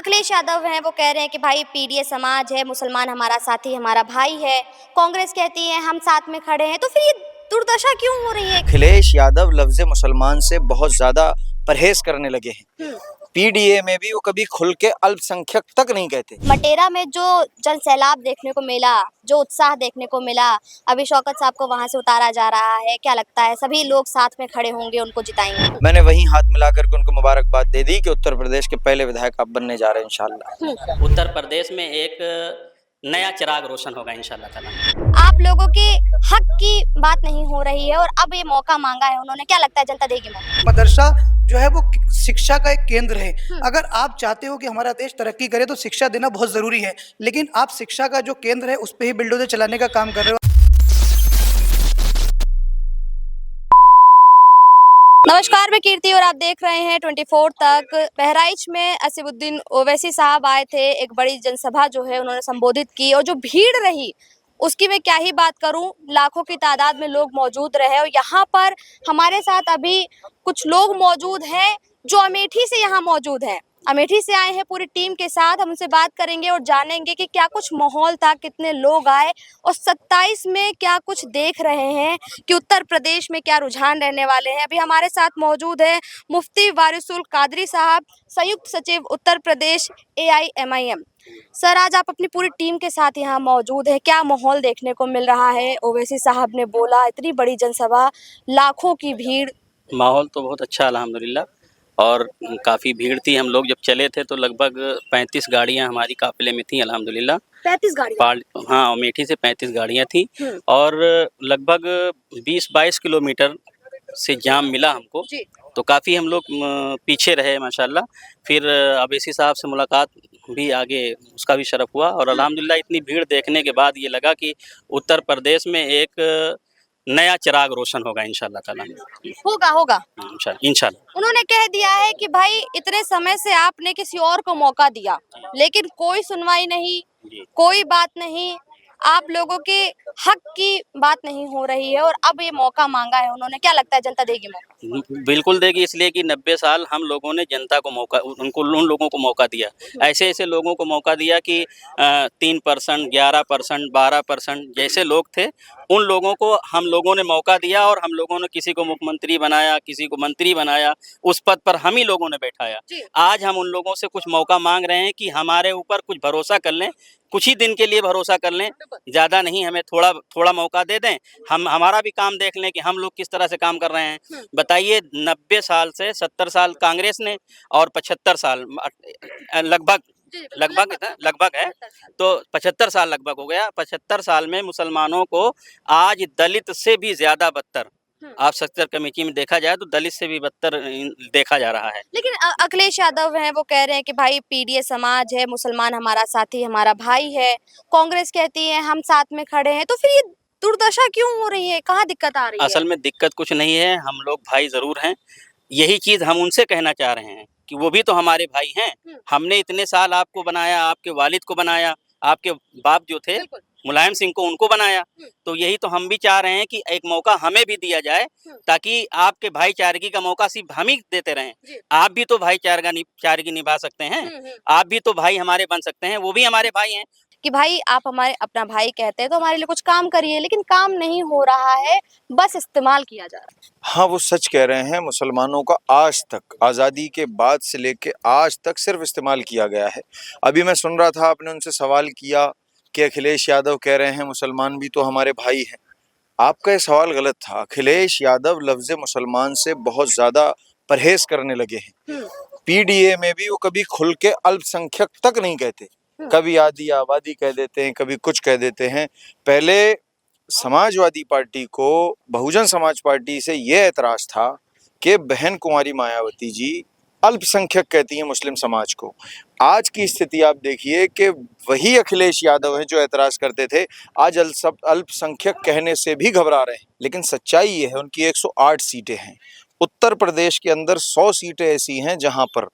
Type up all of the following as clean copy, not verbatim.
अखिलेश यादव हैं, वो कह रहे हैं कि भाई पीडीए समाज है, मुसलमान हमारा साथी हमारा भाई है। कांग्रेस कहती है हम साथ में खड़े हैं, तो फिर ये दुर्दशा क्यों हो रही है? अखिलेश यादव लफ्ज मुसलमान से बहुत ज्यादा परहेज करने लगे हैं। पीडीए में भी वो कभी खुल के अल्पसंख्यक तक नहीं कहते। मटेरा में जो जन सैलाब देखने को मिला, जो उत्साह देखने को मिला, अभी शौकत साहब को वहां से उतारा जा रहा है, क्या लगता है सभी लोग साथ में खड़े होंगे, उनको जिताएंगे? मैंने वहीं हाथ मिलाकर के उनको मुबारकबाद दे दी कि उत्तर प्रदेश के पहले विधायक आप बनने जा रहे हैं इंशाल्लाह। उत्तर प्रदेश में एक नया चिराग रोशन होगा इंशाल्लाह ताला। आप लोगों के हक की बात नहीं हो रही है और अब ये मौका मांगा है उन्होंने, क्या लगता है जनता देगी मौका? मदरसा जो है वो शिक्षा का एक केंद्र है। अगर आप चाहते हो कि हमारा देश तरक्की करे तो शिक्षा देना बहुत जरूरी है, लेकिन आप शिक्षा का जो केंद्र है उस पे ही बिल्डोजर चलाने का काम कर रहे हो। नमस्कार, मैं कीर्ति और आप देख रहे हैं 24 तक। बहराइच में असीमुद्दीन ओवैसी साहब आए थे, एक बड़ी जनसभा जो है उन्होंने संबोधित की और जो भीड़ रही उसकी मैं क्या ही बात करूं। लाखों की तादाद में लोग मौजूद रहे और यहाँ पर हमारे साथ अभी कुछ लोग मौजूद हैं जो अमेठी से यहाँ मौजूद हैं। अमेठी से आए हैं पूरी टीम के साथ। हम उनसे बात करेंगे और जानेंगे कि क्या कुछ माहौल था, कितने लोग आए और 27 में क्या कुछ देख रहे हैं कि उत्तर प्रदेश में क्या रुझान रहने वाले हैं। अभी हमारे साथ मौजूद है मुफ्ती वारिसुल कादरी साहब, संयुक्त सचिव उत्तर प्रदेश AIMIM। सर, आज आप अपनी पूरी टीम के साथ यहाँ मौजूद है, क्या माहौल देखने को मिल रहा है? ओवैसी साहब ने बोला इतनी बड़ी जनसभा, लाखों की भीड़। माहौल तो बहुत अच्छा अल्हम्दुलिल्लाह, और काफ़ी भीड़ थी। हम लोग जब चले थे तो लगभग 35 गाड़ियाँ हमारी काफिले में थी अल्हम्दुलिल्लाह। 35 गाड़ी? हाँ, अमेठी से 35 गाड़ियाँ थी और लगभग 20-22 किलोमीटर से जाम मिला हमको। तो काफ़ी हम लोग पीछे रहे माशाल्लाह। फिर ओवैसी साहब से मुलाकात भी, आगे उसका भी शरफ हुआ और अल्हम्दुलिल्लाह इतनी भीड़ देखने के बाद ये लगा कि उत्तर प्रदेश में एक नया चिराग रोशन होगा इंशाल्लाह ताला। होगा। इंशाल्लाह। उन्होंने कह दिया है कि भाई इतने समय से आपने किसी और को मौका दिया, लेकिन कोई सुनवाई नहीं, कोई बात नहीं, आप लोगों के हक की बात नहीं हो रही है और अब ये मौका मांगा है उन्होंने, क्या लगता है जनता देगी मौका? बिल्कुल देगी, इसलिए कि 90 साल हम लोगों ने जनता को मौका, उन लोगों को मौका दिया। ऐसे लोगों को मौका दिया कि 3%, 11%, 12% जैसे लोग थे उन लोगों को हम लोगों ने मौका दिया और हम लोगों ने किसी को मुख्यमंत्री बनाया, किसी को मंत्री बनाया, उस पद पर हम ही लोगों ने बैठाया। आज हम उन लोगों से कुछ मौका मांग रहे हैं कि हमारे ऊपर कुछ भरोसा कर लें, कुछ ही दिन के लिए भरोसा कर लें, ज़्यादा नहीं, हमें थोड़ा मौका दे दें, हम हमारा भी काम देख लें कि हम लोग किस तरह से काम कर रहे हैं। बताइए, 90 साल से 70 साल कांग्रेस ने और 75 साल लगभग है, तो 75 साल लगभग हो गया। 75 साल में मुसलमानों को आज दलित से भी ज़्यादा बदतर, आप सत्तर कमेटी में देखा जाए तो दलित से भी बदतर देखा जा रहा है। लेकिन अखिलेश यादव हैं, वो कह रहे हैं कि भाई पीडीए समाज है, मुसलमान हमारा साथी हमारा भाई है। कांग्रेस कहती है हम साथ में खड़े हैं, तो फिर ये दुर्दशा क्यों हो रही है? कहाँ दिक्कत आ रही है? असल में दिक्कत कुछ नहीं है, हम लोग भाई जरूर हैं। यही चीज हम उनसे कहना चाह रहे हैं कि वो भी तो हमारे भाई हैं। हमने इतने साल आपको बनाया, आपके वालिद को बनाया, आपके बाप जो थे मुलायम सिंह को, उनको बनाया। तो यही तो हम भी चाह रहे हैं कि एक मौका हमें भी दिया जाए, ताकि आपके भाईचारगी का मौका सिर्फ हम ही देते रहें। आप भी तो भाईचारगी निभा सकते हैं, आप भी तो भाई हमारे बन सकते हैं, वो भी हमारे भाई हैं। कि भाई आप हमारे अपना भाई कहते हैं तो हमारे लिए कुछ काम करिए, लेकिन काम नहीं हो रहा है, बस इस्तेमाल किया जा रहा है। हाँ, वो सच कह रहे हैं। मुसलमानों का आज तक, आज़ादी के बाद से लेके आज तक सिर्फ इस्तेमाल किया गया है। अभी मैं सुन रहा था, आपने उनसे सवाल किया कि अखिलेश यादव कह रहे हैं मुसलमान भी तो हमारे भाई हैं। आपका ये सवाल गलत था। अखिलेश यादव लफ्ज मुसलमान से बहुत ज्यादा परहेज करने लगे हैं। पीडीए में भी वो कभी खुल के अल्पसंख्यक तक नहीं कहते, कभी आधी आबादी कह देते हैं, कभी कुछ कह देते हैं। पहले समाजवादी पार्टी को, बहुजन समाज पार्टी से ये ऐतराज था कि बहन कुंवारी मायावती जी अल्पसंख्यक कहती हैं मुस्लिम समाज को। आज की स्थिति आप देखिए कि वही अखिलेश यादव हैं जो ऐतराज करते थे, आज अल्पसंख्यक कहने से भी घबरा रहे हैं। लेकिन सच्चाई ये है, उनकी 108 सीटें हैं। उत्तर प्रदेश के अंदर 100 सीटें ऐसी हैं जहां पर,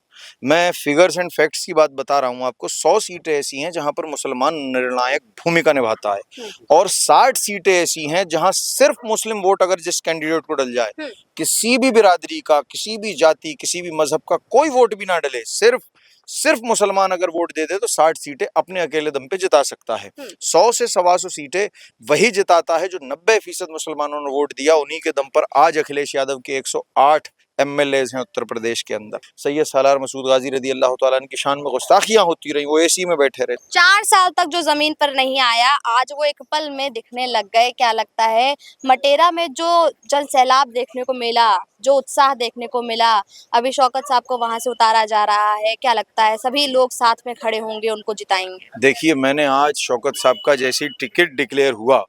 मैं फिगर्स एंड फैक्ट्स की बात बता रहा हूं आपको, 100 सीटें ऐसी हैं जहां पर मुसलमान निर्णायक भूमिका निभाता है और 60 सीटें ऐसी हैं जहां सिर्फ मुस्लिम वोट अगर जिस कैंडिडेट को डल जाए, किसी भी बिरादरी का, किसी भी जाति, किसी भी मजहब का कोई वोट भी ना डले, सिर्फ सिर्फ मुसलमान अगर वोट दे दे तो 60 सीटें अपने अकेले दम पे जिता सकता है। 100 से 125 सीटें वही जिताता है जो 90% मुसलमानों ने वोट दिया। उन्हीं के दम पर आज अखिलेश यादव के 108 एमएलएज हैं उत्तर प्रदेश के अंदर। सैयद सालार मसूद गाजी रदी अल्लाह तआला अन्हु की शान में गुस्ताखियां होती रही, वो एसी में बैठे रहे। 4 साल तक जो जमीन पर नहीं आया, आज वो एक पल में दिखने लग गए। क्या लगता है मटेरा में जो जन सैलाब देखने को मिला, जो उत्साह देखने को मिला, अभी शौकत साहब को वहां से उतारा जा रहा है, क्या लगता है सभी लोग साथ में खड़े होंगे, उनको जिताएंगे? देखिए, मैंने आज शौकत साहब का जैसे ही टिकट डिक्लेयर हुआ,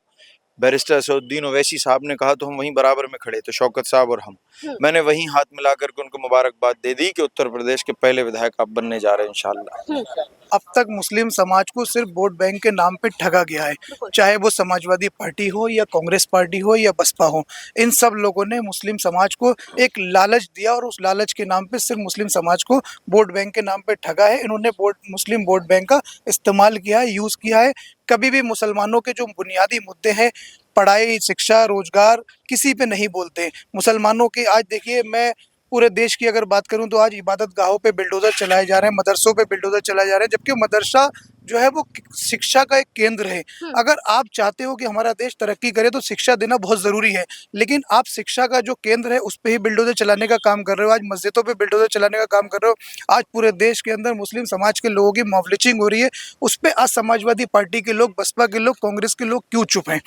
बैरिस्टर असदुद्दीन ओवैसी साहब ने कहा तो हम वहीं बराबर में खड़े थे, शौकत साहब और हम। मैंने वहीं हाथ मिला करके उनको मुबारकबाद दे दी कि उत्तर प्रदेश के पहले विधायक आप बनने जा रहे हैं इंशाल्लाह। अब तक मुस्लिम समाज को सिर्फ वोट बैंक के नाम पे ठगा गया है, चाहे वो समाजवादी पार्टी हो या कांग्रेस पार्टी हो या बसपा हो। इन सब लोगों ने मुस्लिम समाज को एक लालच दिया और उस लालच के नाम पे सिर्फ मुस्लिम समाज को वोट बैंक के नाम पे ठगा है। इन्होंने मुस्लिम वोट बैंक का इस्तेमाल किया है, यूज़ किया है। कभी भी मुसलमानों के जो बुनियादी मुद्दे हैं, पढ़ाई, शिक्षा, रोजगार, किसी पे नहीं बोलते। मुसलमानों के आज देखिए, मैं पूरे देश की अगर बात करूं तो आज इबादत गाहों पे बिल्डोजर चलाए जा रहे हैं, मदरसों पे बिल्डोजर चलाए जा रहे हैं, जबकि मदरसा जो है वो शिक्षा का एक केंद्र है। अगर आप चाहते हो कि हमारा देश तरक्की करे तो शिक्षा देना बहुत ज़रूरी है, लेकिन आप शिक्षा का जो केंद्र है उस पे ही बिल्डोजर चलाने का काम कर रहे हो। आज मस्जिदों पे बिल्डोजर चलाने का काम कर रहे हो। आज पूरे देश के अंदर मुस्लिम समाज के लोगों की मॉब लिंचिंग हो रही है, उस पर आज समाजवादी पार्टी के लोग, बसपा के लोग, कांग्रेस के लोग क्यों चुप हैं?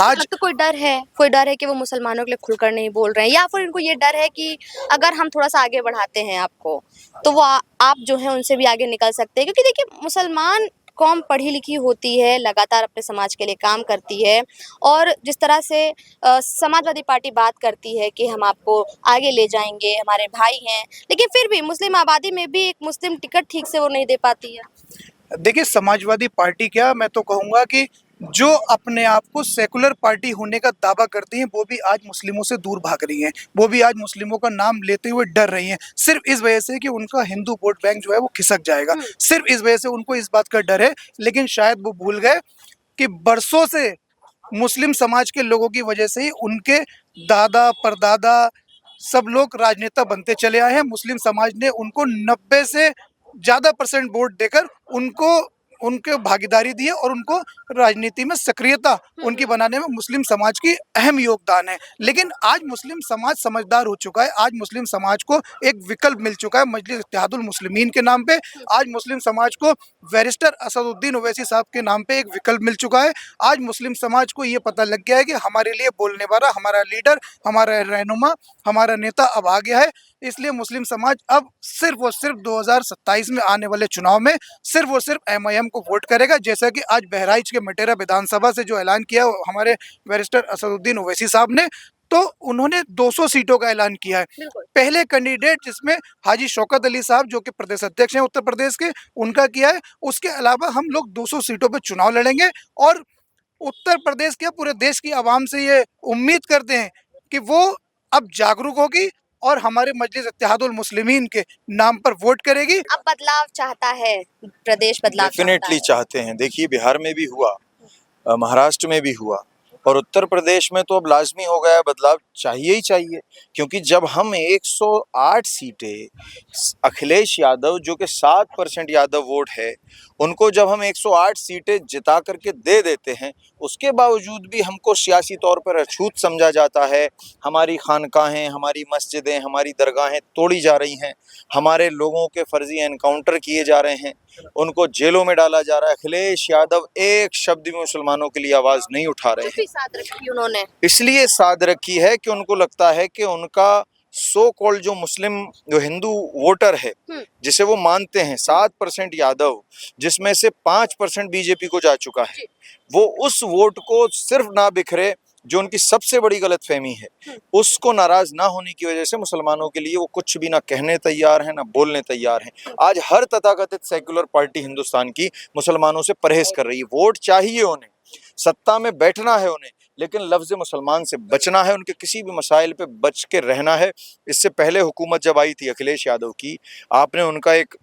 आज तो कोई डर है कि वो मुसलमानों के लिए खुलकर नहीं बोल रहे हैं, या फिर इनको ये डर है कि अगर हम थोड़ा सा आगे बढ़ाते हैं आपको तो वो आप जो है उनसे भी आगे निकल सकते हैं? क्योंकि देखिए, मुसलमान कौम पढ़ी लिखी होती है, लगातार अपने समाज के लिए काम करती है, और जिस तरह से समाजवादी पार्टी बात करती है कि हम आपको आगे ले जाएंगे, हमारे भाई हैं, लेकिन फिर भी मुस्लिम आबादी में भी एक मुस्लिम टिकट ठीक से वो नहीं दे पाती है। देखिए, समाजवादी पार्टी क्या, मैं तो कहूँगा कि जो अपने आप को सेकुलर पार्टी होने का दावा करती हैं वो भी आज मुस्लिमों से दूर भाग रही हैं। वो भी आज मुस्लिमों का नाम लेते हुए डर रही हैं, सिर्फ इस वजह से कि उनका हिंदू वोट बैंक जो है वो खिसक जाएगा। सिर्फ इस वजह से उनको इस बात का डर है। लेकिन शायद वो भूल गए कि बरसों से मुस्लिम समाज के लोगों की वजह से ही उनके दादा परदादा सब लोग राजनेता बनते चले आए हैं। मुस्लिम समाज ने उनको 90 से ज़्यादा % वोट देकर उनके भागीदारी दी है और उनको राजनीति में सक्रियता उनकी बनाने में मुस्लिम समाज की अहम योगदान है। लेकिन आज मुस्लिम समाज समझदार हो चुका है। आज मुस्लिम समाज को एक विकल्प मिल चुका है मजलिस इत्तेहादुल मुस्लिमीन के नाम पे। आज मुस्लिम समाज को बैरिस्टर असदुद्दीन ओवैसी साहब के नाम पे एक विकल्प मिल चुका है। आज मुस्लिम समाज को ये पता लग गया है कि हमारे लिए बोलने वाला, हमारा लीडर, हमारा रहनुमा, हमारा नेता अब आ गया है। इसलिए मुस्लिम समाज अब सिर्फ और सिर्फ 2027 में आने वाले चुनाव में सिर्फ और सिर्फ एमआईएम को वोट करेगा। जैसा कि आज बहराइच के मटेरा विधानसभा से जो ऐलान किया हमारे बैरिस्टर असदुद्दीन ओवैसी साहब ने, तो उन्होंने 200 सीटों का ऐलान किया है। पहले कैंडिडेट जिसमें हाजी शौकत अली साहब जो कि प्रदेश अध्यक्ष हैं उत्तर प्रदेश के, उनका किया है। उसके अलावा हम लोग 200 सीटों पर चुनाव लड़ेंगे और उत्तर प्रदेश के पूरे देश की आवाम से ये उम्मीद करते हैं कि वो अब जागरूक होगी और हमारे मजलिस इत्तेहादुल मुस्लिमीन के नाम पर वोट करेगी। अब बदलाव चाहता है प्रदेश, बदलाव डेफिनेटली चाहते हैं। देखिए, बिहार में भी हुआ, महाराष्ट्र में भी हुआ, और उत्तर प्रदेश में तो अब लाजमी हो गया है, बदलाव चाहिए ही चाहिए। क्योंकि जब हम 108 सीटें अखिलेश यादव जो कि 7% यादव वोट है, उनको जब हम 108 सीटें जिता करके दे देते हैं, उसके बावजूद भी हमको सियासी तौर पर अछूत समझा जाता है। हमारी खानकाहें, हमारी मस्जिदें, हमारी दरगाहें तोड़ी जा रही हैं, हमारे लोगों के फर्जी एनकाउंटर किए जा रहे हैं, उनको जेलों में डाला जा रहा है। अखिलेश यादव एक शब्द भी मुसलमानों के लिए आवाज़ नहीं उठा रहे हैं। साथ रखी उन्होंने, इसलिए साध रखी है कि उनको लगता है कि उनका सो कॉल्ड जो मुस्लिम, जो हिंदू वोटर है, जिसे वो मानते हैं 7% यादव, जिसमें से 5% बीजेपी को जा चुका है, वो उस वोट को सिर्फ ना बिखरे, जो उनकी सबसे बड़ी गलतफहमी है, उसको नाराज ना होने की वजह से मुसलमानों के लिए वो कुछ भी ना कहने तैयार हैं, ना बोलने तैयार हैं। आज हर तथाकथित सेक्युलर पार्टी हिंदुस्तान की मुसलमानों से परहेज कर रही है। वोट चाहिए उन्हें, सत्ता में बैठना है उन्हें, लेकिन लफ्ज़ मुसलमान से बचना है, उनके किसी भी मसाइल पे बच के रहना है। इससे पहले हुकूमत जब आई थी अखिलेश यादव की, आपने उनका एक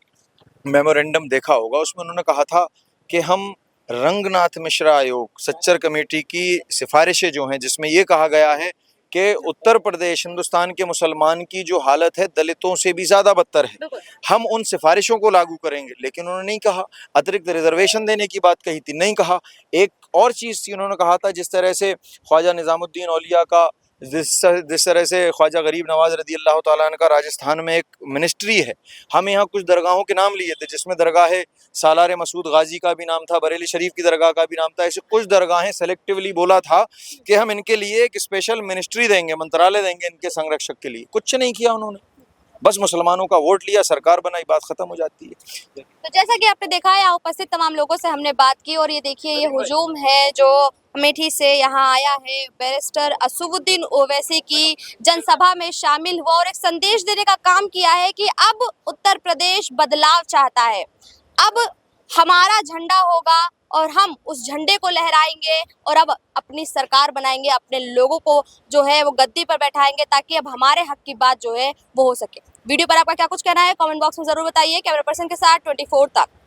मेमोरेंडम देखा होगा, उसमें उन्होंने कहा था कि हम रंगनाथ मिश्रा आयोग, सच्चर कमेटी की सिफारिशें जो हैं, जिसमें ये कहा गया है कि उत्तर प्रदेश हिंदुस्तान के मुसलमान की जो हालत है दलितों से भी ज्यादा बदतर है, हम उन सिफारिशों को लागू करेंगे। लेकिन उन्होंने नहीं कहा। अतिरिक्त रिजर्वेशन देने की बात कही थी, नहीं कहा। एक और चीज थी, उन्होंने कहा था जिस तरह से ख्वाजा निजामुद्दीन औलिया का, जिस तरह से ख्वाजा गरीब नवाज रदी अल्लाह तआला अन्हु का राजस्थान में एक मिनिस्ट्री है, हम यहाँ कुछ दरगाहों के नाम लिए थे जिसमें दरगाह सालार मसूद गाजी का भी नाम था, बरेली शरीफ की दरगाह का भी नाम था। ऐसे कुछ दरगाहें सेलेक्टिवली बोला था कि हम इनके लिए एक स्पेशल मिनिस्ट्री देंगे, मंत्रालय देंगे इनके संरक्षक के लिए। कुछ नहीं किया उन्होंने, बस मुसलमानों का वोट लिया, सरकार बनाई, बात खत्म हो जाती है। तो जैसा कि आपने देखा है, यहाँ उपस्थित तमाम लोगों से हमने बात की और ये देखिए ये हुजूम है जो अमेठी से यहाँ आया है, बैरिस्टर असुद्दीन ओवैसी की जनसभा में शामिल हुआ और एक संदेश देने का काम किया है कि अब उत्तर प्रदेश बदलाव चाहता है, अब हमारा झंडा होगा और हम उस झंडे को लहराएंगे और अब अपनी सरकार बनाएंगे, अपने लोगों को जो है वो गद्दी पर बैठाएंगे ताकि अब हमारे हक की बात जो है वो हो सके। वीडियो पर आपका क्या कुछ कहना है कमेंट बॉक्स में जरूर बताइए। कैमरा पर्सन के साथ 24 तक।